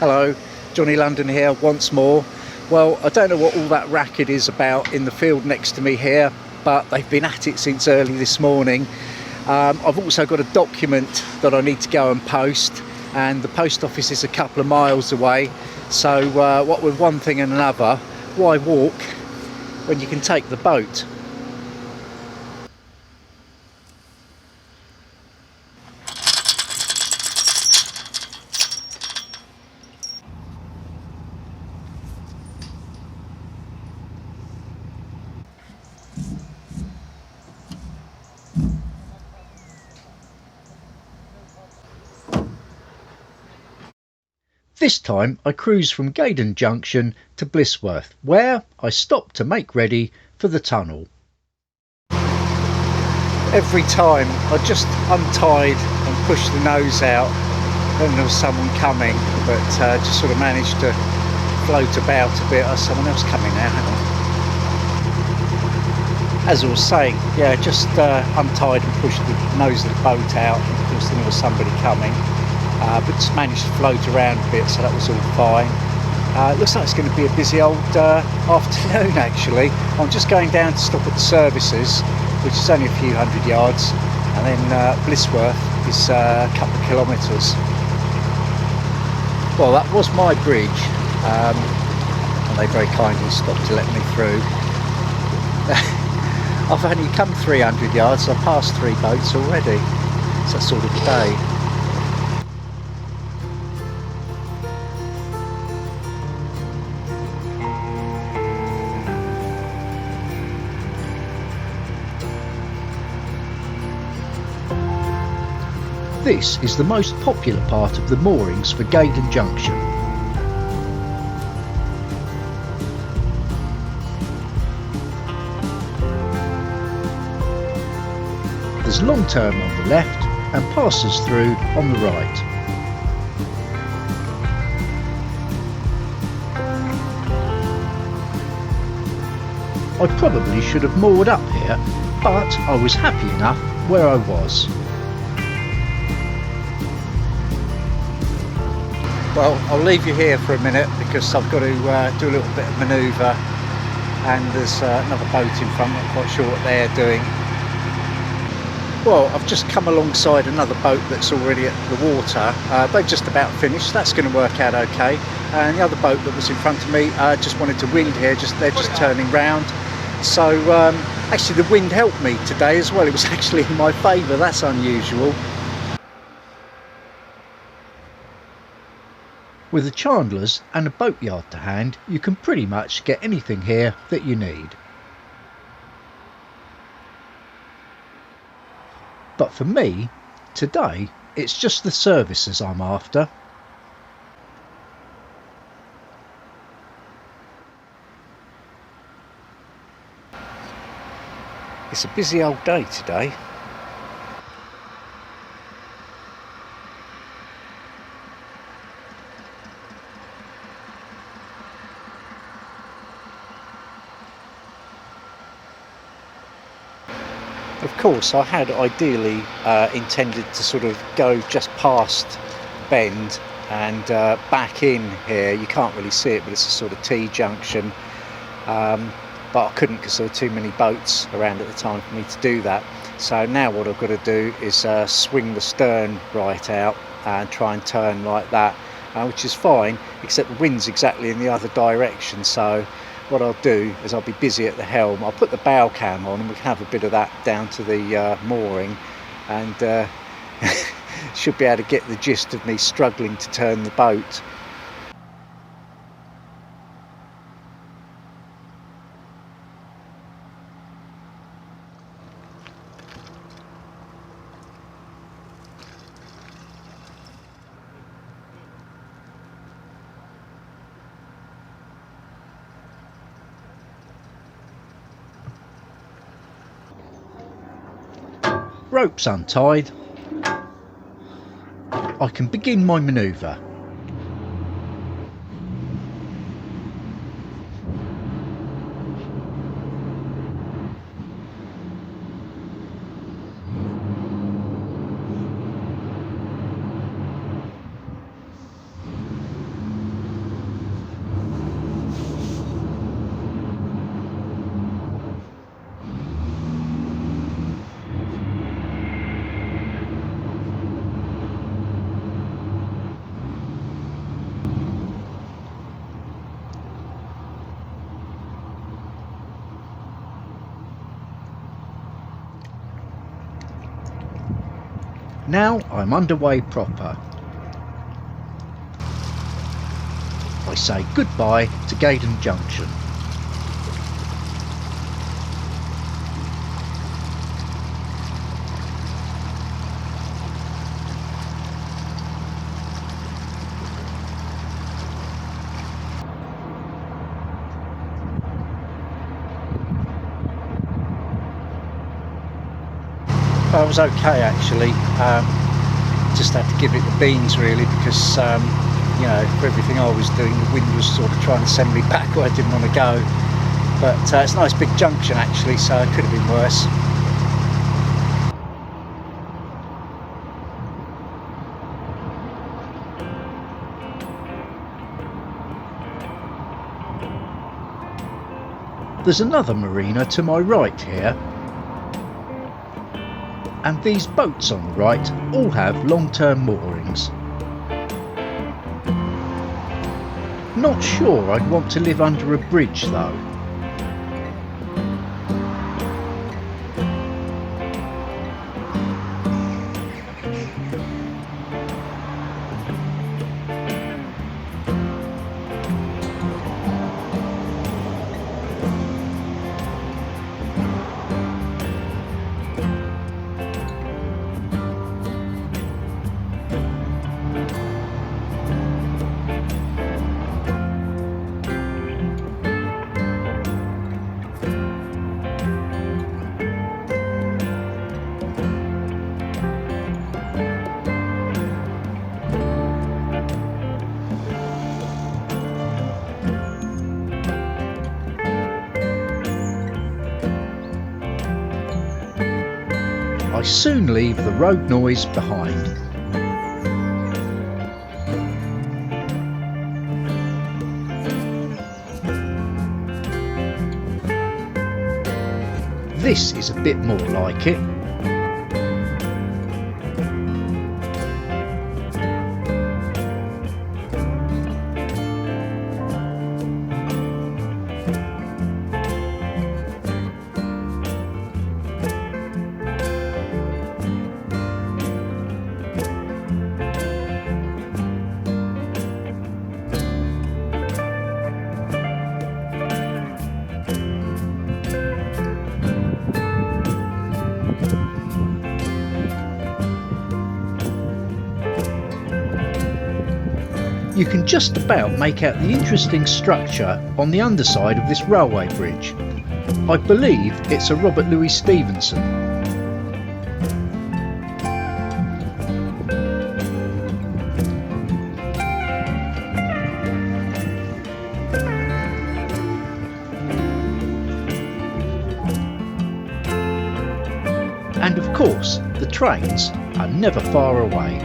Hello, Johnny London here once more. Well, I don't know what all that racket is about in the field next to me here, but they've been at it since early this morning. I've also got a document that I need to go and post, and the post office is a couple of miles away. So what with one thing and another, why walk when you can take the boat? This time I cruise from Gayton Junction to Blisworth, where I stop to make ready for the tunnel. Every time I just untied and pushed the nose out, then there was someone coming, but just sort of managed to float about a bit. There's someone else coming now, hang on. As I was saying, yeah, just untied and pushed the nose of the boat out, and of course then there was somebody coming. But just managed to float around a bit, so that was all fine. It looks like it's going to be a busy old afternoon actually. I'm just going down to stop at the services, which is only a few hundred yards, and then Blissworth is a couple of kilometres. Well, that was my bridge, and they very kindly stopped to let me through. I've only come 300 yards, so I've passed 3 boats already. It's that sort of day. This is the most popular part of the moorings for Gayton Junction. There's long term on the left and passes through on the right. I probably should have moored up here, but I was happy enough where I was. Well, I'll leave you here for a minute because I've got to do a little bit of manoeuvre, and there's another boat in front. I'm not quite sure what they're doing. Well, I've just come alongside another boat that's already at the water. They've just about finished. That's going to work out okay. And the other boat that was in front of me just wanted to wind here. They're just turning round. So actually the wind helped me today as well. It was actually in my favour. That's unusual. With a chandler's and a boatyard to hand, you can pretty much get anything here that you need. But for me, today, it's just the services I'm after. It's a busy old day today. Of course, I had ideally intended to sort of go just past Bend and back in here. You can't really see it, but it's a sort of T-junction. But I couldn't because there were too many boats around at the time for me to do that. So now what I've got to do is swing the stern right out and try and turn like that, which is fine, except the wind's exactly in the other direction. So what I'll do is I'll be busy at the helm. I'll put the bow cam on and we can have a bit of that down to the mooring, and should be able to get the gist of me struggling to turn the boat. Ropes untied, I can begin my manoeuvre. Now I'm underway proper. I say goodbye to Gayton Junction. I was okay actually, just had to give it the beans really because you know, for everything I was doing the wind was sort of trying to send me back where I didn't want to go, but it's a nice big junction actually, so it could have been worse. There's another marina to my right here, and these boats on the right all have long-term moorings. Not sure I'd want to live under a bridge though. I soon leave the road noise behind. This is a bit more like it. You can just about make out the interesting structure on the underside of this railway bridge. I believe it's a Robert Louis Stevenson. And of course, the trains are never far away.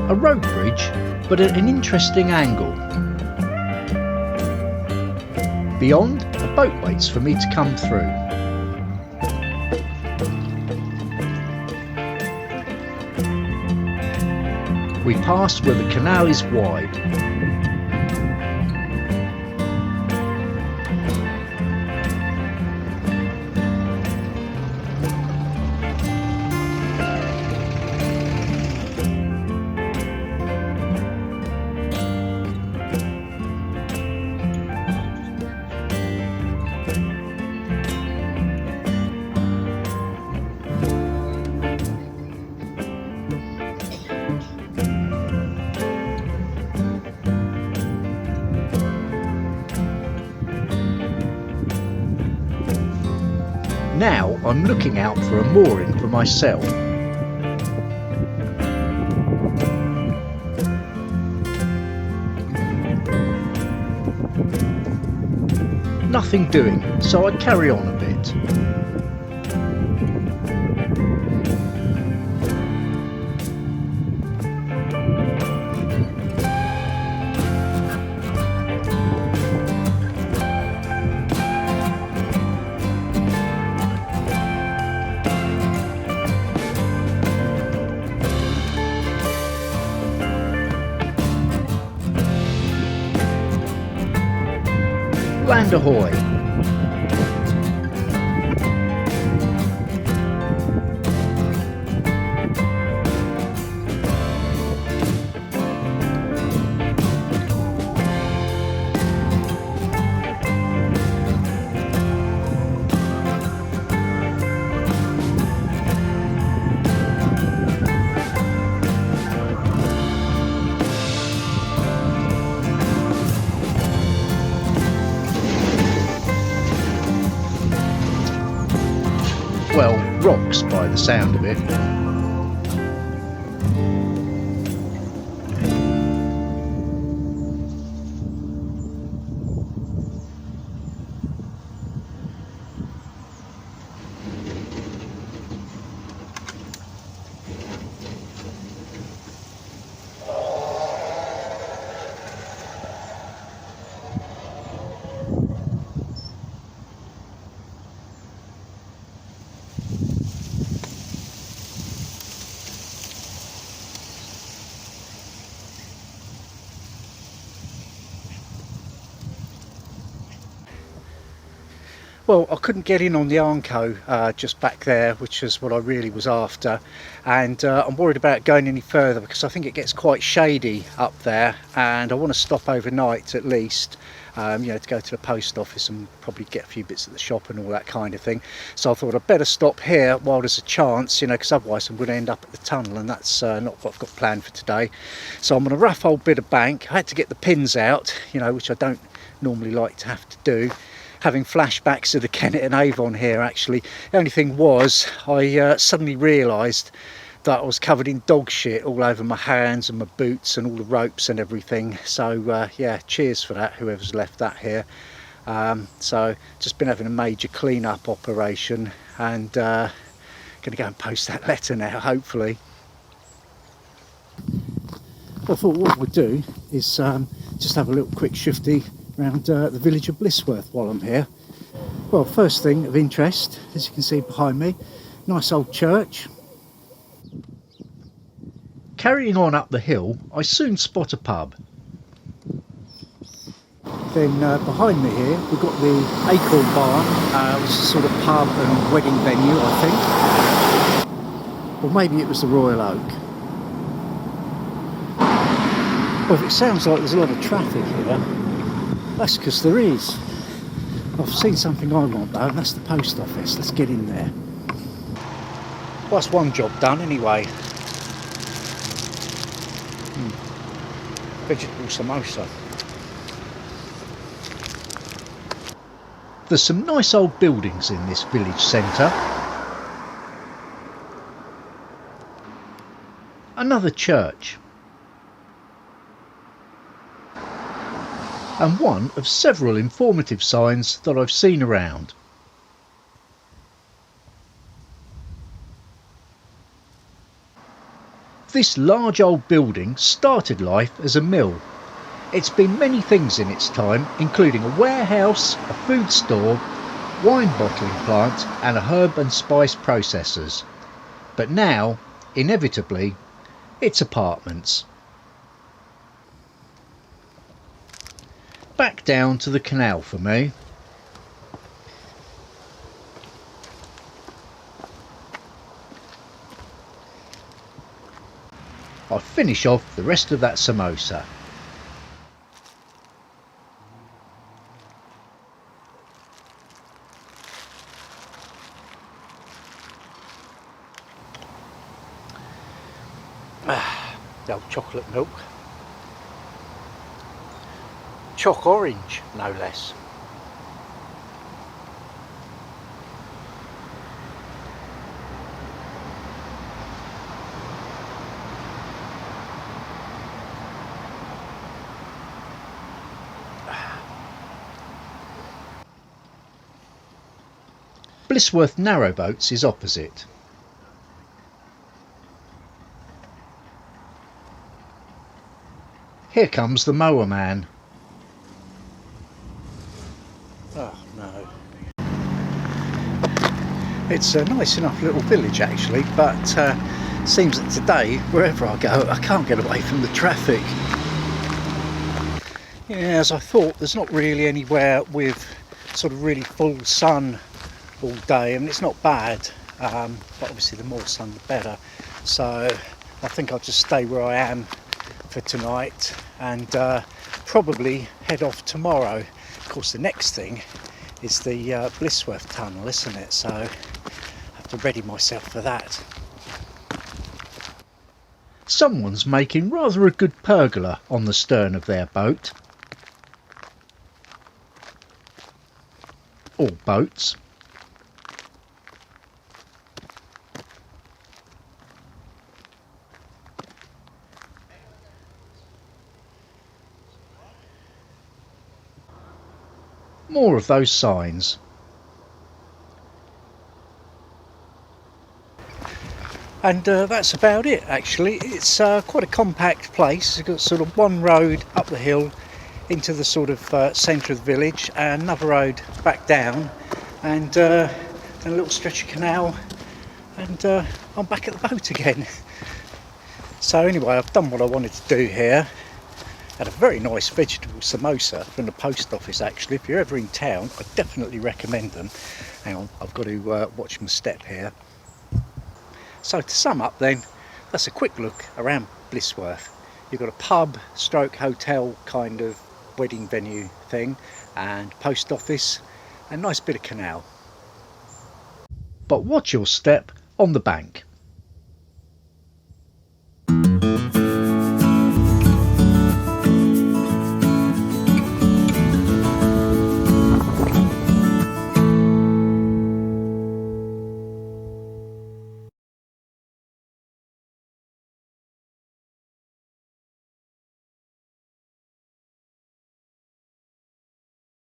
A road bridge, but at an interesting angle. Beyond, a boat waits for me to come through. We pass where the canal is wide. Now I'm looking out for a mooring for myself. Nothing doing, so I carry on a bit. and ahoy! Well, rocks by the sound of it. Well, I couldn't get in on the Arnco just back there, which is what I really was after, and I'm worried about going any further because I think it gets quite shady up there, and I want to stop overnight at least, you know, to go to the post office and probably get a few bits at the shop and all that kind of thing. So I thought I'd better stop here while there's a chance, you know, because otherwise I'm going to end up at the tunnel, and that's not what I've got planned for today. So I'm on a rough old bit of bank. I had to get the pins out, you know, which I don't normally like to have to do. Having flashbacks of the Kennet and Avon here, actually. The only thing was, I suddenly realised that I was covered in dog shit all over my hands and my boots and all the ropes and everything. So yeah, cheers for that, whoever's left that here. So just been having a major clean-up operation, and going to go and post that letter now, hopefully. I thought what we'd do is just have a little quick shifty around the village of Blisworth while I'm here. Well, first thing of interest, as you can see behind me, nice old church. Carrying on up the hill, I soon spot a pub. Then behind me here, we've got the Acorn Barn, which is a sort of pub and wedding venue, I think. Or maybe it was the Royal Oak. Well, if it sounds like there's a lot of traffic here, that's because there is. I've seen something I want though, and that's the post office. Let's get in there. Well, that's one job done anyway. Vegetable samosa. There's some nice old buildings in this village centre. Another church. And one of several informative signs that I've seen around. This large old building started life as a mill. It's been many things in its time, including a warehouse, a food store, wine bottling plant and a herb and spice processors. But now, inevitably, it's apartments. Back down to the canal for me. I'll finish off the rest of that samosa. The old chocolate milk. Choc orange, no less. Blisworth Narrowboats is opposite. Here comes the mower man. Oh no. It's a nice enough little village actually, but seems that today, wherever I go, I can't get away from the traffic. Yeah, as I thought, there's not really anywhere with sort of really full sun all day. I mean, it's not bad, but obviously the more sun the better. So I think I'll just stay where I am for tonight and probably head off tomorrow. Of course, the next thing is the Blissworth tunnel, isn't it? So I have to ready myself for that. Someone's making rather a good pergola on the stern of their boat. Or boats. More of those signs. And that's about it actually. It's quite a compact place. You've got sort of one road up the hill into the sort of centre of the village, and another road back down, and a little stretch of canal, and I'm back at the boat again. So anyway, I've done what I wanted to do here. Had a very nice vegetable samosa from the post office actually. If you're ever in town, I definitely recommend them. Hang on, I've got to watch my step here. So to sum up then, that's a quick look around Blisworth. You've got a pub stroke hotel kind of wedding venue thing, and post office, and a nice bit of canal. But watch your step on the bank.